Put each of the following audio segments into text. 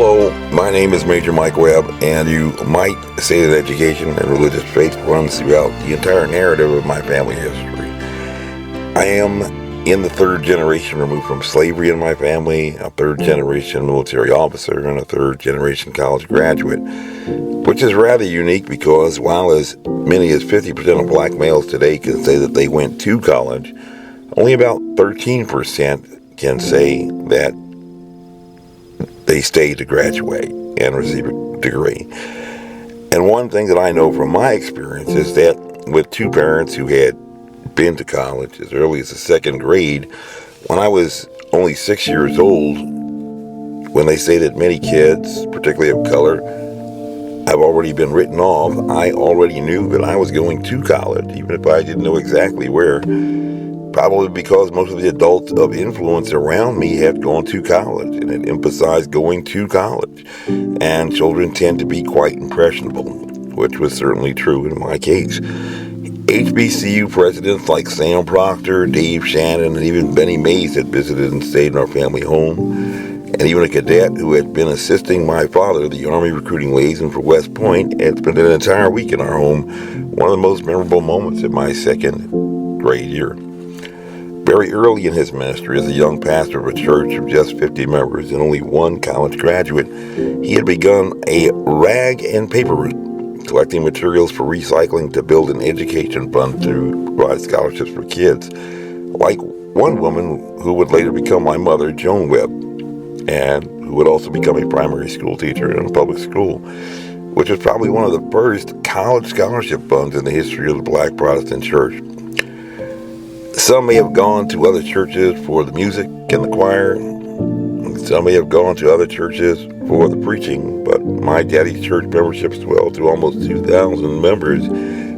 Hello, my name is Major Mike Webb, and you might say that education and religious faith runs throughout the entire narrative of my family history. I am in the third generation removed from slavery in my family, a third generation military officer, and a third generation college graduate, which is rather unique because while as many as 50% of black males today can say that they went to college, only about 13% can say that they stayed to graduate and receive a degree. And one thing that I know from my experience is that with two parents who had been to college as early as the second grade, when I was only 6 years old, when they say that many kids, particularly of color, have already been written off, I already knew that I was going to college, even if I didn't know exactly where. Probably because most of the adults of influence around me had gone to college and had emphasized going to college. And children tend to be quite impressionable, which was certainly true in my case. HBCU presidents like Sam Proctor, Dave Shannon, and even Benny Mays had visited and stayed in our family home. And even a cadet who had been assisting my father, the Army recruiting liaison for West Point, had spent an entire week in our home, one of the most memorable moments of my second grade year. Very early in his ministry as a young pastor of a church of just 50 members and only one college graduate, he had begun a rag and paper route, collecting materials for recycling to build an education fund to provide scholarships for kids, like one woman who would later become my mother, Joan Webb, and who would also become a primary school teacher in a public school, which was probably one of the first college scholarship funds in the history of the Black Protestant Church. Some may have gone to other churches for the music and the choir. Some may have gone to other churches for the preaching, but my daddy's church membership swelled to almost 2,000 members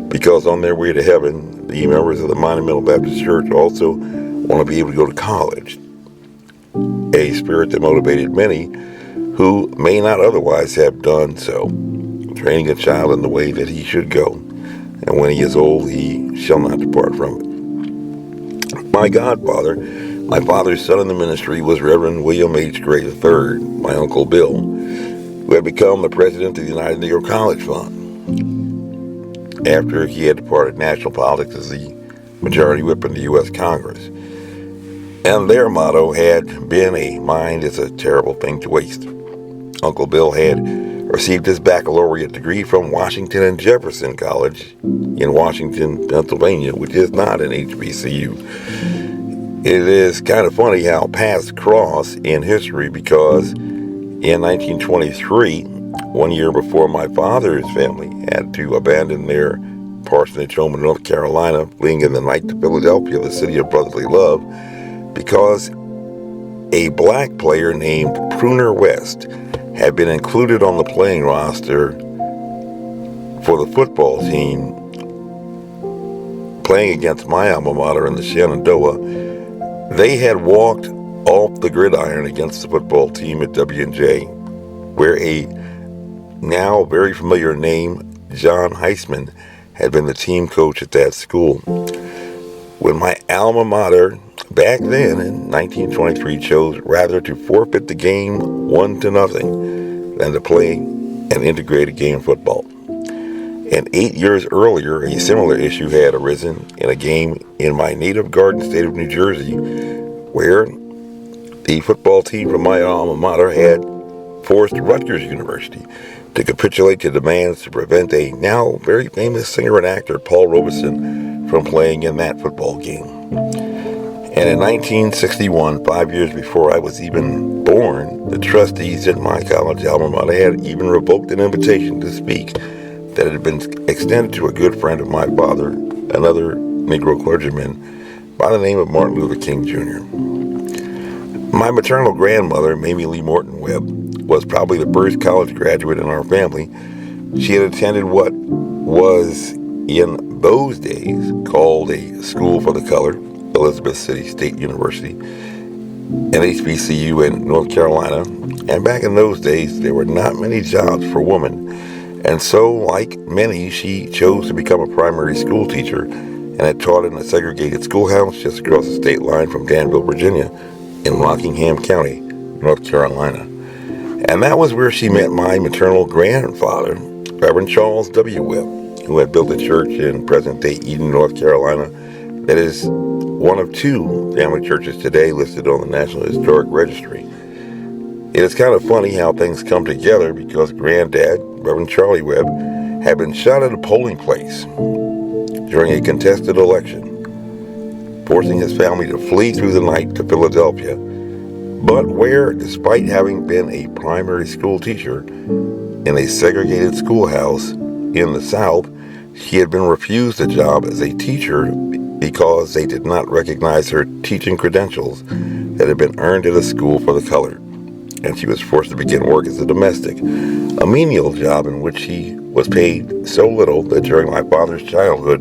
because on their way to heaven, the members of the Monumental Baptist Church also want to be able to go to college, a spirit that motivated many who may not otherwise have done so, training a child in the way that he should go, and when he is old, he shall not depart from it. My godfather, my father's son in the ministry, was Reverend William H. Gray III, my Uncle Bill, who had become the president of the United Negro College Fund after he had departed national politics as the majority whip in the U.S. Congress. And their motto had been, "A mind is a terrible thing to waste." Uncle Bill had received his baccalaureate degree from Washington and Jefferson College in Washington, Pennsylvania, which is not an HBCU. It is kind of funny how paths cross in history because in 1923, 1 year before my father's family had to abandon their parsonage home in North Carolina, fleeing in the night to Philadelphia, the city of brotherly love, because a black player named Pruner West had been included on the playing roster for the football team playing against my alma mater in the Shenandoah. They had walked off the gridiron against the football team at W&J, where a now very familiar name, John Heisman, had been the team coach at that school. When my alma mater back then in 1923 chose rather to forfeit the game 1-0 than to play an integrated game of football. And 8 years earlier, a similar issue had arisen in a game in my native garden state of New Jersey, where the football team from my alma mater had forced Rutgers University to capitulate to demands to prevent a now very famous singer and actor, Paul Robeson, from playing in that football game. And in 1961, 5 years before I was even born, the trustees at my college alma mater had even revoked an invitation to speak that had been extended to a good friend of my father, another Negro clergyman by the name of Martin Luther King Jr. My maternal grandmother, Mamie Lee Morton Webb, was probably the first college graduate in our family. She had attended what was in those days called a School for the Colored, Elizabeth City State University, an HBCU in North Carolina, and back in those days there were not many jobs for women, and so like many she chose to become a primary school teacher and had taught in a segregated schoolhouse just across the state line from Danville, Virginia, in Rockingham County, North Carolina. And that was where she met my maternal grandfather, Reverend Charles W. Webb, who had built a church in present-day Eden, North Carolina, that is one of two family churches today listed on the National Historic Registry. It is kind of funny how things come together, because Granddad, Reverend Charlie Webb, had been shot at a polling place during a contested election, forcing his family to flee through the night to Philadelphia, but where, despite having been a primary school teacher in a segregated schoolhouse in the South, she had been refused a job as a teacher because they did not recognize her teaching credentials that had been earned at a school for the colored, and she was forced to begin work as a domestic, a menial job in which she was paid so little that during my father's childhood,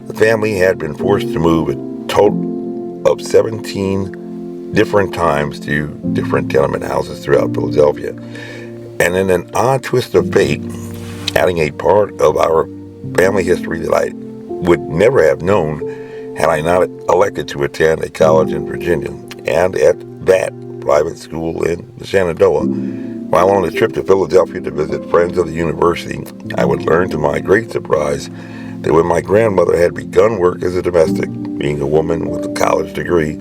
the family had been forced to move a total of 17 different times to different tenement houses throughout Philadelphia. And in an odd twist of fate, adding a part of our family history that I would never have known had I not elected to attend a college in Virginia, and at that private school in the Shenandoah. While on a trip to Philadelphia to visit friends of the university, I would learn to my great surprise that when my grandmother had begun work as a domestic, being a woman with a college degree,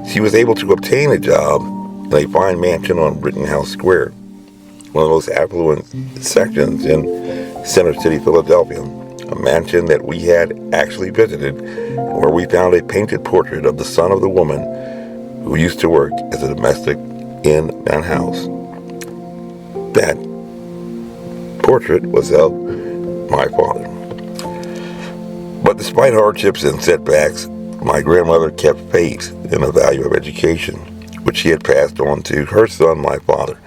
she was able to obtain a job in a fine mansion on Rittenhouse Square, one of those affluent sections in Center City, Philadelphia, a mansion that we had actually visited, where we found a painted portrait of the son of the woman who used to work as a domestic in that house. That portrait was of my father. But despite hardships and setbacks, my grandmother kept faith in the value of education, which she had passed on to her son, my father.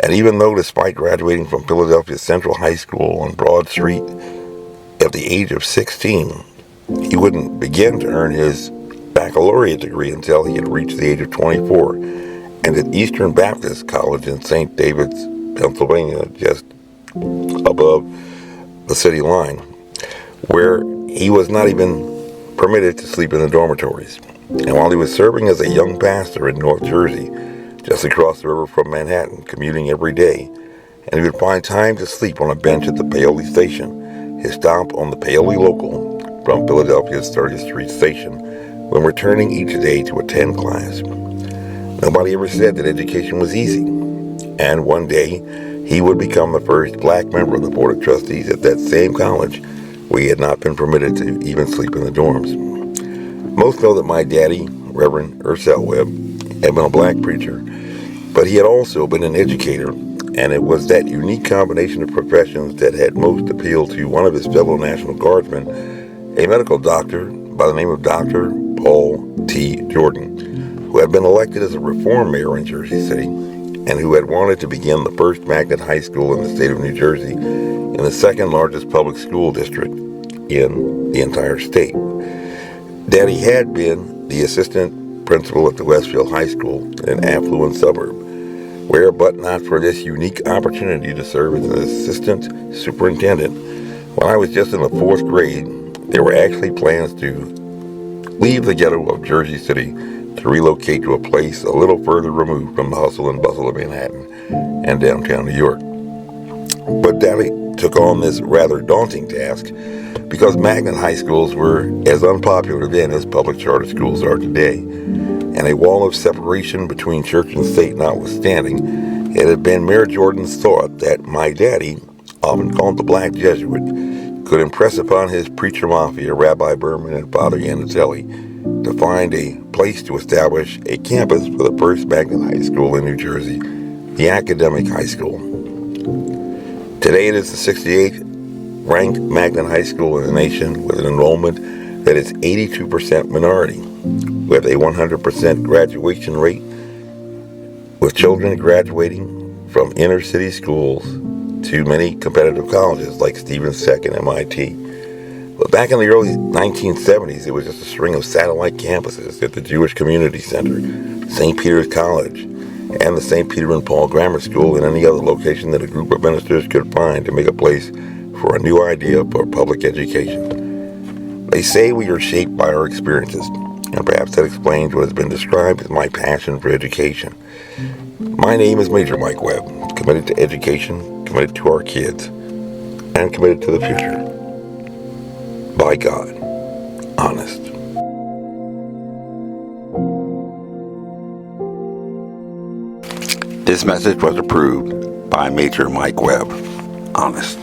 And even though, despite graduating from Philadelphia Central High School on Broad Street at the age of 16, he wouldn't begin to earn his baccalaureate degree until he had reached the age of 24, and at Eastern Baptist College in St. David's, Pennsylvania, just above the city line, where he was not even permitted to sleep in the dormitories. And while he was serving as a young pastor in North Jersey, just across the river from Manhattan, commuting every day, and he would find time to sleep on a bench at the Paoli station, his stop on the Paoli Local from Philadelphia's 30th Street station, when returning each day to attend class. Nobody ever said that education was easy, and one day he would become the first black member of the Board of Trustees at that same college where he had not been permitted to even sleep in the dorms. Most know that my daddy, Reverend Ursel Webb, had been a black preacher, but he had also been an educator, and it was that unique combination of professions that had most appealed to one of his fellow National Guardsmen, a medical doctor by the name of Dr. Paul T. Jordan, who had been elected as a reform mayor in Jersey City, and who had wanted to begin the first magnet high school in the state of New Jersey, in the second largest public school district in the entire state. Daddy had been the assistant principal at the Westfield High School, an affluent suburb, where, but not for this unique opportunity to serve as an assistant superintendent, when I was just in the 4th grade, there were actually plans to leave the ghetto of Jersey City to relocate to a place a little further removed from the hustle and bustle of Manhattan and downtown New York. But Daddy took on this rather daunting task because magnet high schools were as unpopular then as public charter schools are today, and a wall of separation between church and state notwithstanding, it had been Mayor Jordan's thought that my daddy, often called the Black Jesuit, could impress upon his preacher mafia, Rabbi Berman and Father Yanatelli, to find a place to establish a campus for the first magnet high school in New Jersey, the Academic High School. Today it is the 68th ranked magnet high school in the nation, with an enrollment that is 82% minority, with a 100% graduation rate, with children graduating from inner city schools to many competitive colleges like Stevens Tech and MIT. But back in the early 1970s, it was just a string of satellite campuses at the Jewish Community Center, St. Peter's College, and the St. Peter and Paul Grammar School, and any other location that a group of ministers could find to make a place for a new idea for public education. They say we are shaped by our experiences, and perhaps that explains what has been described as my passion for education. My name is Major Mike Webb, committed to education, committed to our kids, and committed to the future. By God, honest. This message was approved by Major Mike Webb, honest.